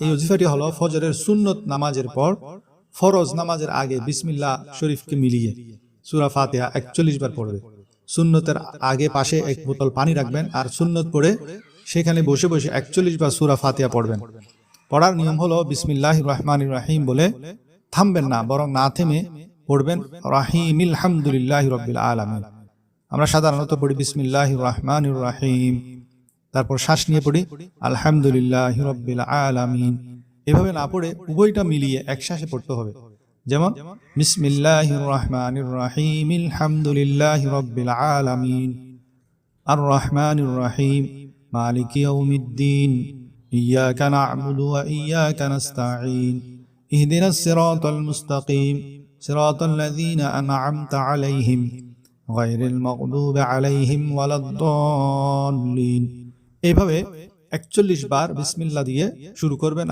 এই ওজিফাটি হলো ফজরের সুন্নত নামাজের পর ফরজ নামাজের আগে বিসমিল্লাহ শরীফকে মিলিয়ে সূরা ফাতিহা 41 বার পড়বে। সুন্নতের আগে পাশে এক বোতল পানি রাখবেন আর সুন্নত পড়ে সেখানে বসে বসে 41 বার সূরা ফাতিহা পড়বেন। পড়ার নিয়ম হলো বিসমিল্লাহির রহমানির রহিম বলে থামবেন না, বরং না থেমে পড়বেন রাহিমিল হামদুলিল্লাহি রাব্বিল আলামিন। আমরা সাধারণত পড়ি বিসমিল্লাহির রহমানির রহিম, তারপর শ্বাস নিয়ে পড়ি আলহামদুলিল্লাহি রাব্বিল আলামিন। এভাবে না পড়ে উভয়টা মিলিয়ে একসাথে পড়তে হবে। যেমন বিসমিল্লাহির রহমানির রহিম আলহামদুলিল্লাহি রাব্বিল আলামিন আর রহমানির রহিম মালিকি ইয়াউমিদ্দিন ইয়াকা না'বুদু ওয়া ইয়াকা নাস্তাঈন ইহদিনাস সিরাতাল মুস্তাকিম সিরাতাল লাযীনা আন'আমতা আলাইহিম গায়রিল মাগদুবি আলাইহিম ওয়ালাদ-দাল্লিন। এইভাবে 41 বার বিসমিল্লাহ দিয়ে শুরু করবেন।